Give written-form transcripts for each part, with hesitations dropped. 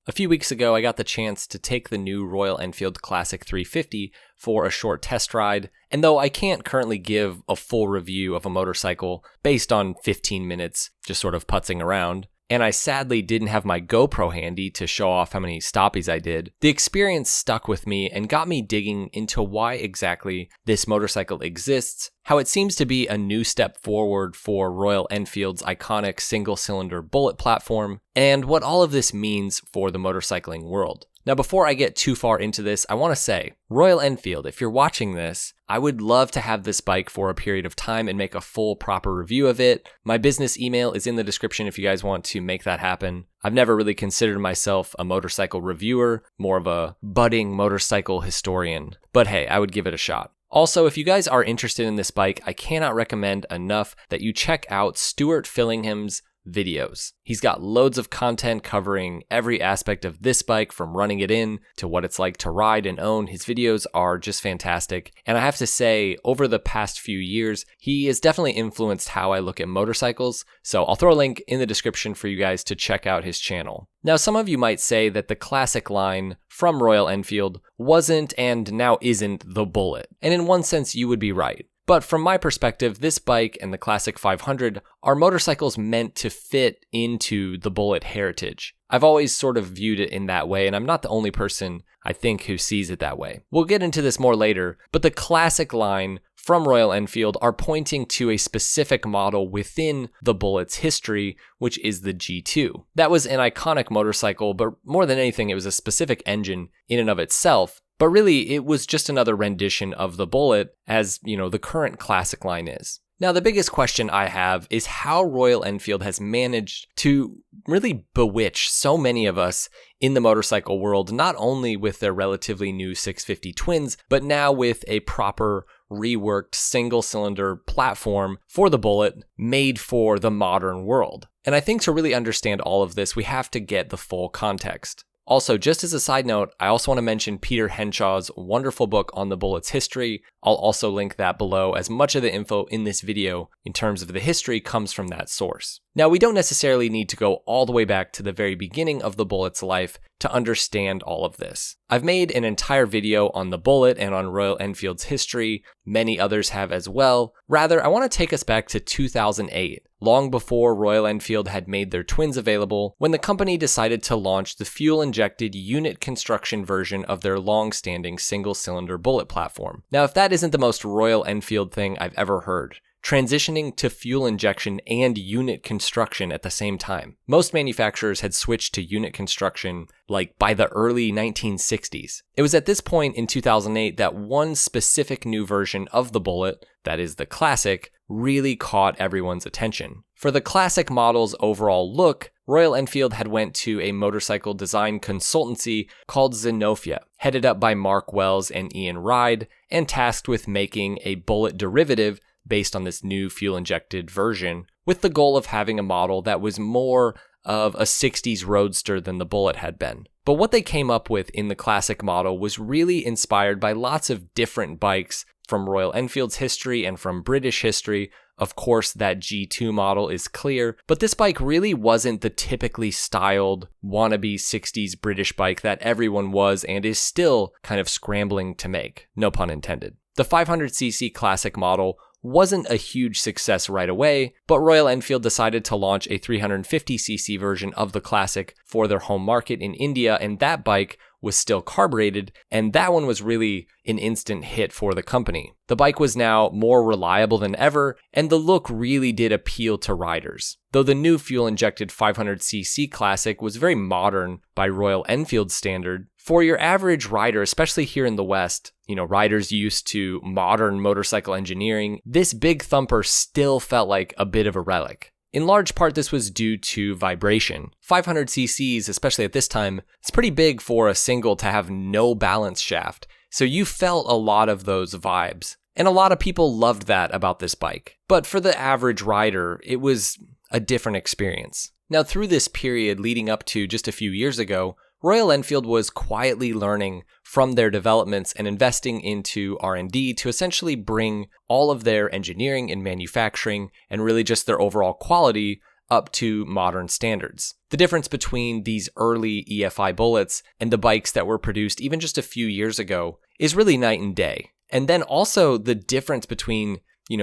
A few weeks ago, I got the chance to take the new Royal Enfield Classic 350 for a short test ride, and though I can't currently give a full review of a motorcycle based on 15 minutes just sort of putzing around, and I sadly didn't have my GoPro handy to show off how many stoppies I did, the experience stuck with me and got me digging into why exactly this motorcycle exists, how it seems to be a new step forward for Royal Enfield's iconic single-cylinder bullet platform, and what all of this means for the motorcycling world. Now, before I get too far into this, I want to say, Royal Enfield, if you're watching this, I would love to have this bike for a period of time and make a full proper review of it. My business email is in the description if you guys want to make that happen. I've never really considered myself a motorcycle reviewer, more of a budding motorcycle historian, but hey, I would give it a shot. Also, if you guys are interested in this bike, I cannot recommend enough that you check out Stuart Fillingham's videos. He's got loads of content covering every aspect of this bike, from running it in to what it's like to ride and own. His videos are just fantastic. And I have to say, over the past few years, he has definitely influenced how I look at motorcycles. So I'll throw a link in the description for you guys to check out his channel. Now, some of you might say that the Classic line from Royal Enfield wasn't and now isn't the Bullet. And in one sense, you would be right. But from my perspective, this bike and the Classic 500 are motorcycles meant to fit into the Bullet heritage. I've always sort of viewed it in that way, and I'm not the only person, I think, who sees it that way. We'll get into this more later, but the Classic line from Royal Enfield are pointing to a specific model within the Bullet's history, which is the G2. That was an iconic motorcycle, but more than anything, it was a specific engine in and of itself. But really, it was just another rendition of the Bullet, as, the current Classic line is. Now, the biggest question I have is how Royal Enfield has managed to really bewitch so many of us in the motorcycle world, not only with their relatively new 650 twins, but now with a proper reworked single-cylinder platform for the Bullet made for the modern world. And I think to really understand all of this, we have to get the full context. Also, just as a side note, I also want to mention Peter Henshaw's wonderful book on the Bullet's history. I'll also link that below, as much of the info in this video in terms of the history comes from that source. Now, we don't necessarily need to go all the way back to the very beginning of the Bullet's life to understand all of this. I've made an entire video on the Bullet and on Royal Enfield's history. Many others have as well. Rather, I want to take us back to 2008, long before Royal Enfield had made their twins available, when the company decided to launch the fuel-injected unit construction version of their long-standing single-cylinder Bullet platform. Now, if that isn't the most Royal Enfield thing I've ever heard, transitioning to fuel injection and unit construction at the same time. Most manufacturers had switched to unit construction by the early 1960s. It was at this point in 2008 that one specific new version of the Bullet, that is the Classic, really caught everyone's attention. For the Classic model's overall look, Royal Enfield had went to a motorcycle design consultancy called Zenofia, headed up by Mark Wells and Ian Ride, and tasked with making a Bullet derivative based on this new fuel-injected version, with the goal of having a model that was more of a 60s roadster than the Bullet had been. But what they came up with in the Classic model was really inspired by lots of different bikes from Royal Enfield's history and from British history. Of course, that G2 model is clear, but this bike really wasn't the typically styled wannabe 60s British bike that everyone was and is still kind of scrambling to make. No pun intended. The 500cc Classic model wasn't a huge success right away, but Royal Enfield decided to launch a 350cc version of the Classic for their home market in India, and that bike was still carbureted, and that one was really an instant hit for the company. The bike was now more reliable than ever, and the look really did appeal to riders. Though the new fuel-injected 500cc Classic was very modern by Royal Enfield standard, for your average rider, especially here in the West, riders used to modern motorcycle engineering, this big thumper still felt like a bit of a relic. In large part, this was due to vibration. 500cc's, especially at this time, it's pretty big for a single to have no balance shaft, so you felt a lot of those vibes. And a lot of people loved that about this bike. But for the average rider, it was a different experience. Now, through this period leading up to just a few years ago, Royal Enfield was quietly learning from their developments and investing into R&D to essentially bring all of their engineering and manufacturing and really just their overall quality up to modern standards. The difference between these early EFI bullets and the bikes that were produced even just a few years ago is really night and day. And then also the difference between,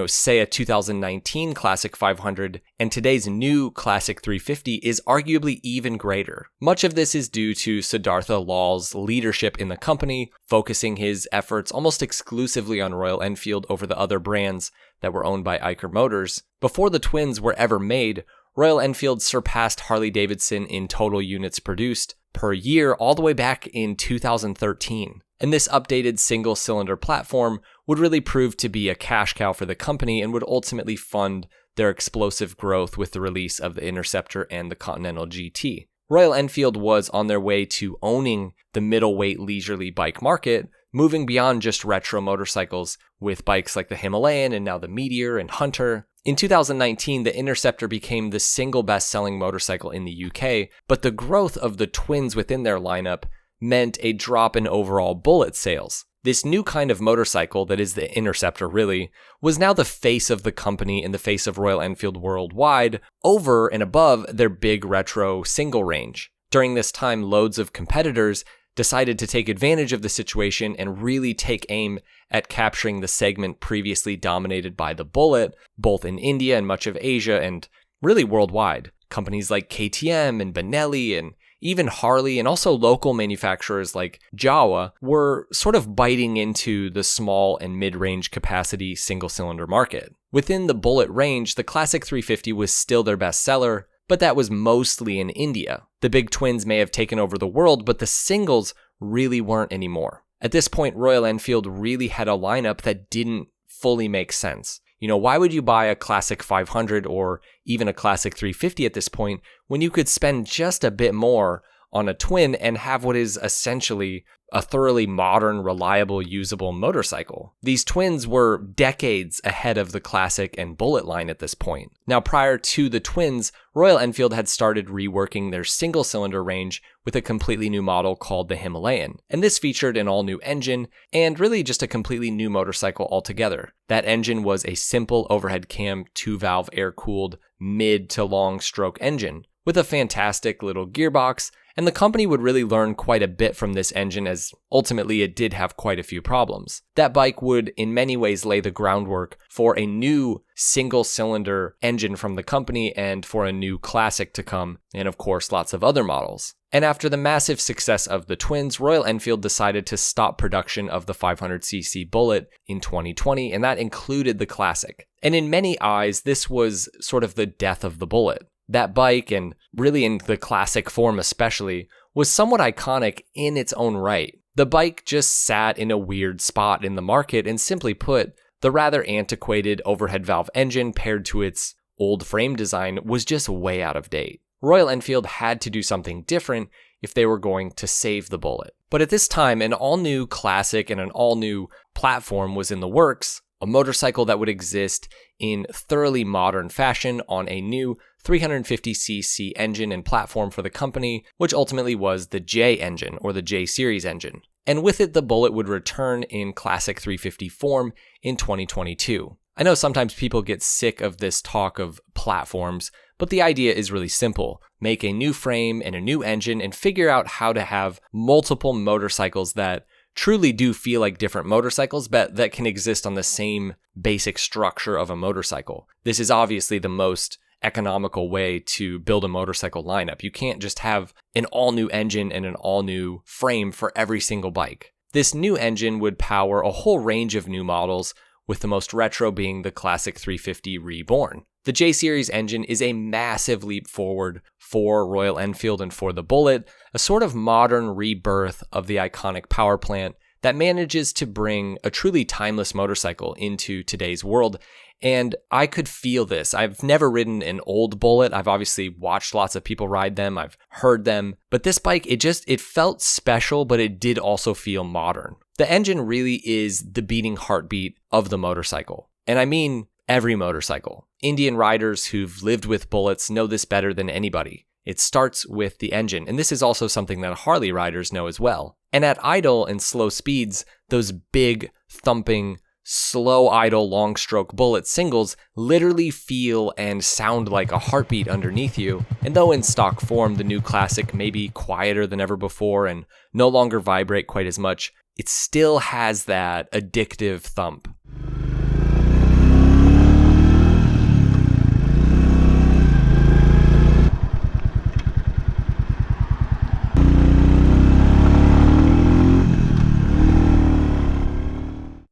say a 2019 Classic 500 and today's new Classic 350 is arguably even greater. Much of this is due to Siddhartha Lal's leadership in the company, focusing his efforts almost exclusively on Royal Enfield over the other brands that were owned by Eicher Motors. Before the twins were ever made, Royal Enfield surpassed Harley-Davidson in total units produced per year all the way back in 2013. And this updated single-cylinder platform would really prove to be a cash cow for the company and would ultimately fund their explosive growth with the release of the Interceptor and the Continental GT. Royal Enfield was on their way to owning the middleweight leisurely bike market, moving beyond just retro motorcycles with bikes like the Himalayan and now the Meteor and Hunter. In 2019, the Interceptor became the single best-selling motorcycle in the UK, but the growth of the twins within their lineup meant a drop in overall bullet sales. This new kind of motorcycle, that is the Interceptor really, was now the face of the company and the face of Royal Enfield worldwide, over and above their big retro single range. During this time, loads of competitors decided to take advantage of the situation and really take aim at capturing the segment previously dominated by the Bullet, both in India and much of Asia and really worldwide. Companies like KTM and Benelli and even Harley and also local manufacturers like Jawa were sort of biting into the small and mid-range capacity single-cylinder market. Within the Bullet range, the Classic 350 was still their best seller, but that was mostly in India. The big twins may have taken over the world, but the singles really weren't anymore. At this point, Royal Enfield really had a lineup that didn't fully make sense. Why would you buy a Classic 500 or even a Classic 350 at this point when you could spend just a bit more on a twin and have what is essentially a thoroughly modern, reliable, usable motorcycle? These twins were decades ahead of the Classic and Bullet line at this point. Now, prior to the twins, Royal Enfield had started reworking their single-cylinder range with a completely new model called the Himalayan. And this featured an all-new engine and really just a completely new motorcycle altogether. That engine was a simple overhead cam, 2-valve air-cooled, mid to long stroke engine with a fantastic little gearbox, and the company would really learn quite a bit from this engine as ultimately it did have quite a few problems. That bike would in many ways lay the groundwork for a new single-cylinder engine from the company and for a new Classic to come, and of course lots of other models. And after the massive success of the twins, Royal Enfield decided to stop production of the 500cc Bullet in 2020, and that included the Classic. And in many eyes, this was sort of the death of the Bullet. That bike, and really in the Classic form especially, was somewhat iconic in its own right. The bike just sat in a weird spot in the market, and simply put, the rather antiquated overhead valve engine paired to its old frame design was just way out of date. Royal Enfield had to do something different if they were going to save the Bullet. But at this time, an all-new Classic and an all-new platform was in the works, a motorcycle that would exist in thoroughly modern fashion on a new 350cc engine and platform for the company, which ultimately was the J engine, or the J series engine. And with it, the Bullet would return in Classic 350 form in 2022. I know sometimes people get sick of this talk of platforms, but the idea is really simple. Make a new frame and a new engine and figure out how to have multiple motorcycles that truly do feel like different motorcycles, but that can exist on the same basic structure of a motorcycle. This is obviously the most economical way to build a motorcycle lineup. You can't just have an all-new engine and an all-new frame for every single bike. This new engine would power a whole range of new models, with the most retro being the Classic 350 REborn. The J-Series engine is a massive leap forward for Royal Enfield and for the Bullet, a sort of modern rebirth of the iconic power plant that manages to bring a truly timeless motorcycle into today's world. And I could feel this. I've never ridden an old Bullet. I've obviously watched lots of people ride them. I've heard them. But this bike, it felt special, but it did also feel modern. The engine really is the beating heartbeat of the motorcycle. And I mean every motorcycle. Indian riders who've lived with Bullets know this better than anybody. It starts with the engine, and this is also something that Harley riders know as well. And at idle and slow speeds, those big, thumping, slow idle long stroke bullet singles literally feel and sound like a heartbeat underneath you. And though in stock form the new Classic may be quieter than ever before and no longer vibrate quite as much, it still has that addictive thump.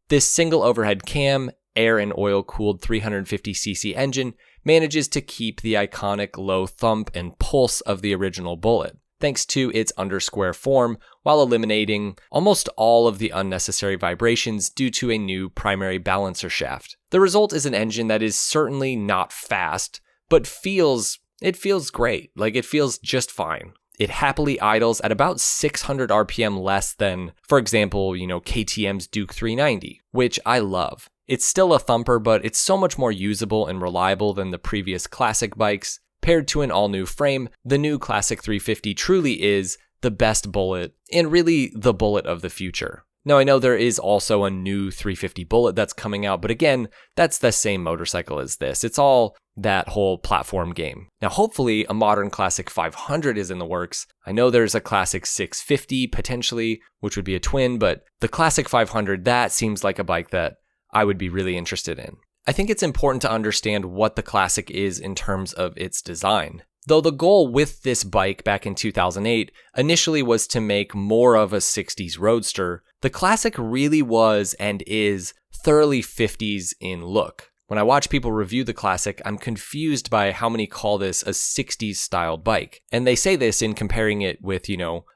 This single overhead cam, air and oil cooled 350cc engine manages to keep the iconic low thump and pulse of the original Bullet, thanks to its undersquare form, while eliminating almost all of the unnecessary vibrations due to a new primary balancer shaft. The result is an engine that is certainly not fast, but feels great. Like, it feels just fine. It happily idles at about 600 RPM less than, for example, KTM's Duke 390, which I love. It's still a thumper, but it's so much more usable and reliable than the previous Classic bikes. Paired to an all-new frame, the new Classic 350 truly is the best Bullet, and really the Bullet of the future. Now, I know there is also a new 350 Bullet that's coming out, but again, that's the same motorcycle as this. It's all that whole platform game. Now, hopefully, a modern Classic 500 is in the works. I know there's a Classic 650 potentially, which would be a twin, but the Classic 500, that seems like a bike that I would be really interested in. I think it's important to understand what the Classic is in terms of its design. Though the goal with this bike back in 2008 initially was to make more of a 60s roadster, the Classic really was and is thoroughly 50s in look. When I watch people review the Classic, I'm confused by how many call this a 60s styled bike. And they say this in comparing it with,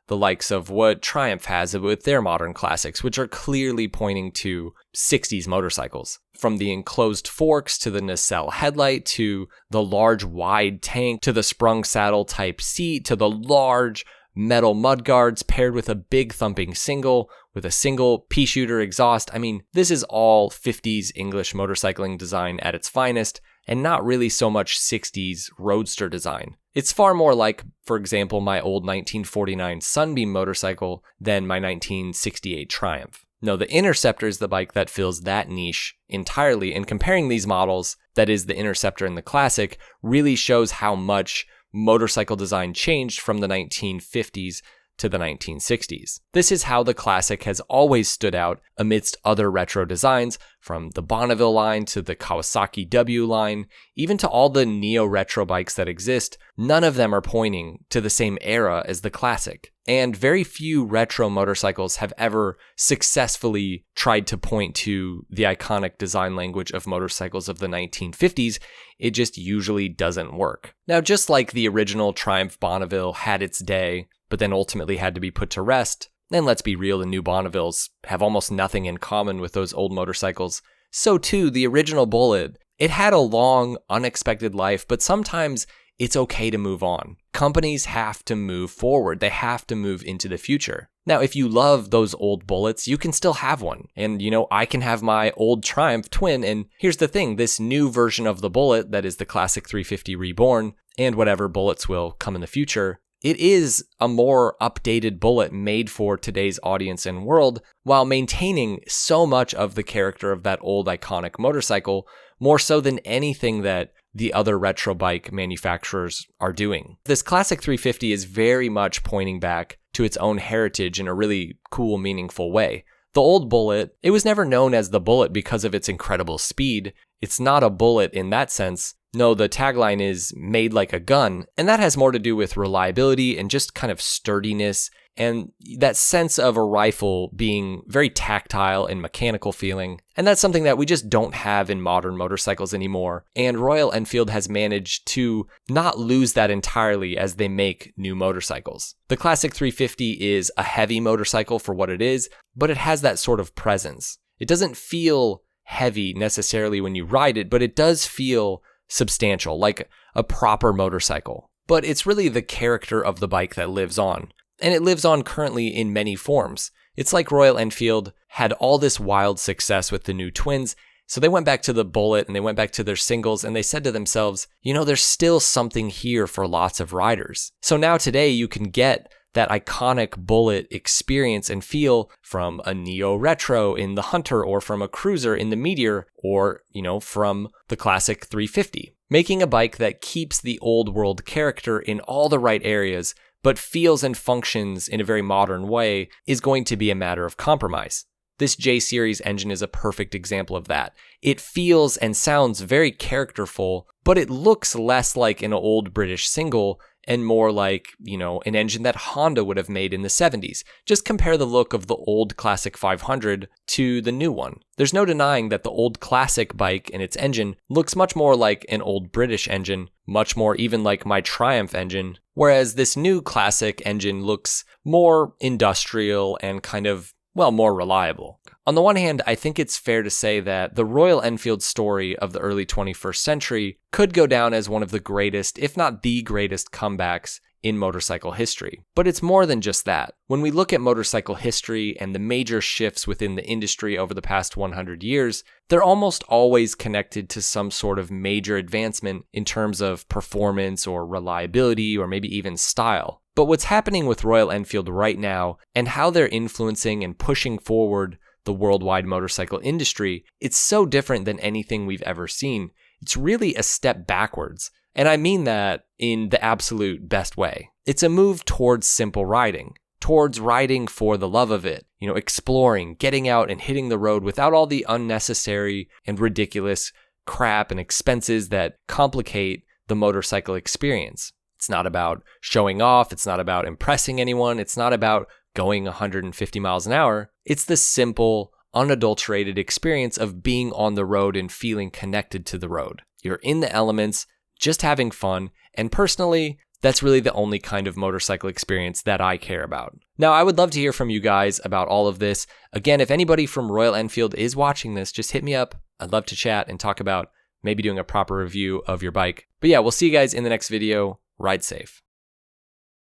the likes of what Triumph has with their modern Classics, which are clearly pointing to 60s motorcycles. From the enclosed forks to the nacelle headlight to the large wide tank to the sprung saddle type seat to the large metal mudguards paired with a big thumping single with a single pea shooter exhaust. I mean, this is all 50s English motorcycling design at its finest, and not really so much 60s roadster design. It's far more like, for example, my old 1949 Sunbeam motorcycle than my 1968 Triumph. No, the Interceptor is the bike that fills that niche entirely, and comparing these models, that is the Interceptor and the Classic, really shows how much motorcycle design changed from the 1950s to the 1960s. This is how the Classic has always stood out amidst other retro designs, from the Bonneville line to the Kawasaki W line, even to all the neo-retro bikes that exist. None of them are pointing to the same era as the Classic. And very few retro motorcycles have ever successfully tried to point to the iconic design language of motorcycles of the 1950s. It just usually doesn't work. Now, just like the original Triumph Bonneville had its day, but then ultimately had to be put to rest, and let's be real, the new Bonnevilles have almost nothing in common with those old motorcycles, so too the original Bullet. It had a long, unexpected life, but sometimes it's okay to move on. Companies have to move forward. They have to move into the future. Now, if you love those old Bullets, you can still have one. And, I can have my old Triumph twin. And here's the thing, this new version of the Bullet, that is the Classic 350 REborn, and whatever Bullets will come in the future, it is a more updated Bullet made for today's audience and world, while maintaining so much of the character of that old iconic motorcycle, more so than anything that the other retro bike manufacturers are doing. This Classic 350 is very much pointing back to its own heritage in a really cool, meaningful way. The old Bullet, it was never known as the Bullet because of its incredible speed. It's not a Bullet in that sense. No, the tagline is made like a gun, and that has more to do with reliability and just kind of sturdiness and that sense of a rifle being very tactile and mechanical feeling. And that's something that we just don't have in modern motorcycles anymore. And Royal Enfield has managed to not lose that entirely as they make new motorcycles. The Classic 350 is a heavy motorcycle for what it is, but it has that sort of presence. It doesn't feel heavy necessarily when you ride it, but it does feel substantial, like a proper motorcycle. But it's really the character of the bike that lives on. And it lives on currently in many forms. It's like Royal Enfield had all this wild success with the new twins, so they went back to the Bullet and they went back to their singles and they said to themselves, there's still something here for lots of riders. So now today you can get that iconic bullet experience and feel from a Neo Retro in the Hunter, or from a Cruiser in the Meteor, or, from the classic 350. Making a bike that keeps the old world character in all the right areas, but feels and functions in a very modern way, is going to be a matter of compromise. This J-Series engine is a perfect example of that. It feels and sounds very characterful, but it looks less like an old British single and more like, an engine that Honda would have made in the 70s. Just compare the look of the old Classic 500 to the new one. There's no denying that the old Classic bike and its engine looks much more like an old British engine, much more even like my Triumph engine, whereas this new Classic engine looks more industrial and kind of more reliable. On the one hand, I think it's fair to say that the Royal Enfield story of the early 21st century could go down as one of the greatest, if not the greatest, comebacks in motorcycle history. But it's more than just that. When we look at motorcycle history and the major shifts within the industry over the past 100 years, they're almost always connected to some sort of major advancement in terms of performance or reliability or maybe even style. But what's happening with Royal Enfield right now and how they're influencing and pushing forward the worldwide motorcycle industry, it's so different than anything we've ever seen. It's really a step backwards. And I mean that in the absolute best way. It's a move towards simple riding, towards riding for the love of it, exploring, getting out and hitting the road without all the unnecessary and ridiculous crap and expenses that complicate the motorcycle experience. It's not about showing off. It's not about impressing anyone. It's not about going 150 miles an hour. It's the simple, unadulterated experience of being on the road and feeling connected to the road. You're in the elements, just having fun. And personally, that's really the only kind of motorcycle experience that I care about. Now, I would love to hear from you guys about all of this. Again, if anybody from Royal Enfield is watching this, just hit me up. I'd love to chat and talk about maybe doing a proper review of your bike. But yeah, we'll see you guys in the next video. Ride safe.